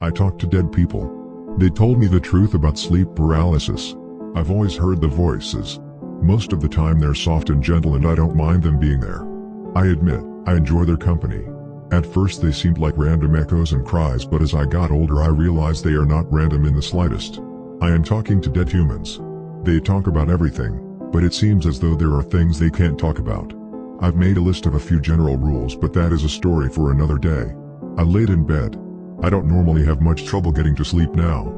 I talked to dead people. They told me the truth about sleep paralysis. I've always heard the voices. Most of the time they're soft and gentle and I don't mind them being there. I admit, I enjoy their company. At first they seemed like random echoes and cries, but as I got older I realized they are not random in the slightest. I am talking to dead humans. They talk about everything, but it seems as though there are things they can't talk about. I've made a list of a few general rules, but that is a story for another day. I laid in bed. I don't normally have much trouble getting to sleep now.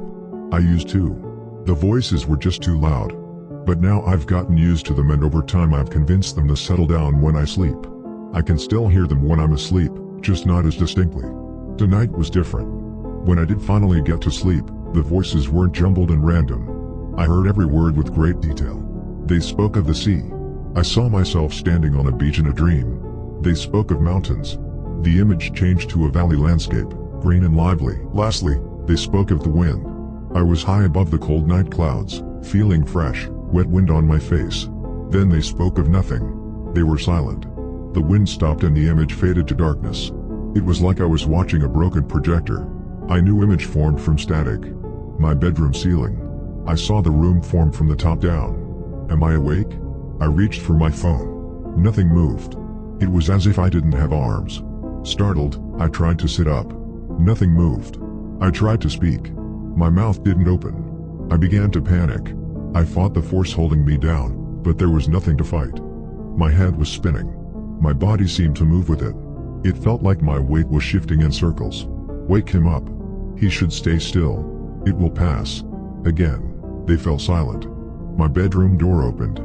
I used to. The voices were just too loud. But now I've gotten used to them and over time I've convinced them to settle down when I sleep. I can still hear them when I'm asleep, just not as distinctly. Tonight was different. When I did finally get to sleep, the voices weren't jumbled and random. I heard every word with great detail. They spoke of the sea. I saw myself standing on a beach in a dream. They spoke of mountains. The image changed to a valley landscape, green and lively. Lastly, they spoke of the wind. I was high above the cold night clouds, feeling fresh, wet wind on my face. Then they spoke of nothing. They were silent. The wind stopped and the image faded to darkness. It was like I was watching a broken projector. A new image formed from static. My bedroom ceiling. I saw the room form from the top down. Am I awake? I reached for my phone. Nothing moved. It was as if I didn't have arms. Startled, I tried to sit up. Nothing moved. I tried to speak. My mouth didn't open. I began to panic. I fought the force holding me down, but there was nothing to fight. My head was spinning. My body seemed to move with it. It felt like my weight was shifting in circles. Wake him up. He should stay still. It will pass. Again, they fell silent. My bedroom door opened.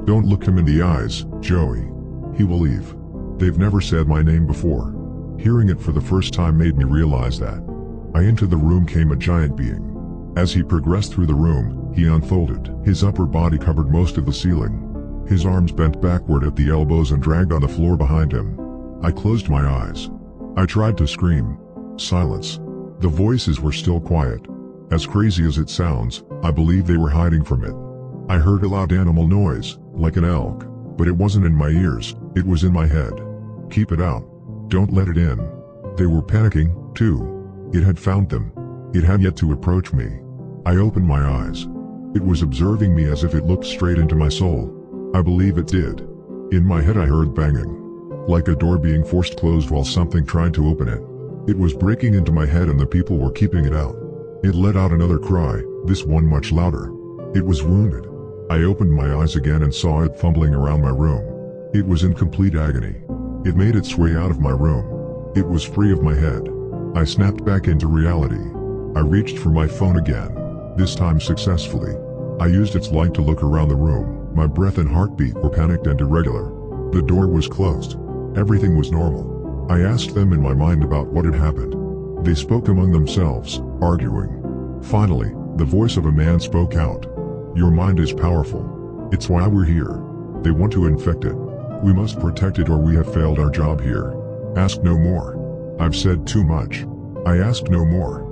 Don't look him in the eyes, Joey. He will leave. They've never said my name before. Hearing it for the first time made me realize that. Into the room came a giant being. As he progressed through the room, he unfolded. His upper body covered most of the ceiling. His arms bent backward at the elbows and dragged on the floor behind him. I closed my eyes. I tried to scream. Silence. The voices were still quiet. As crazy as it sounds, I believe they were hiding from it. I heard a loud animal noise, like an elk, but it wasn't in my ears, it was in my head. Keep it out. Don't let it in. They were panicking, too. It had found them. It had yet to approach me. I opened my eyes. It was observing me as if it looked straight into my soul. I believe it did. In my head I heard banging. Like a door being forced closed while something tried to open it. It was breaking into my head and the people were keeping it out. It let out another cry, this one much louder. It was wounded. I opened my eyes again and saw it fumbling around my room. It was in complete agony. It made its way out of my room. It was free of my head. I snapped back into reality. I reached for my phone again. This time successfully. I used its light to look around the room. My breath and heartbeat were panicked and irregular. The door was closed. Everything was normal. I asked them in my mind about what had happened. They spoke among themselves, arguing. Finally, the voice of a man spoke out. Your mind is powerful. It's why we're here. They want to infect it. We must protect it or we have failed our job here. Ask no more. I've said too much. I ask no more.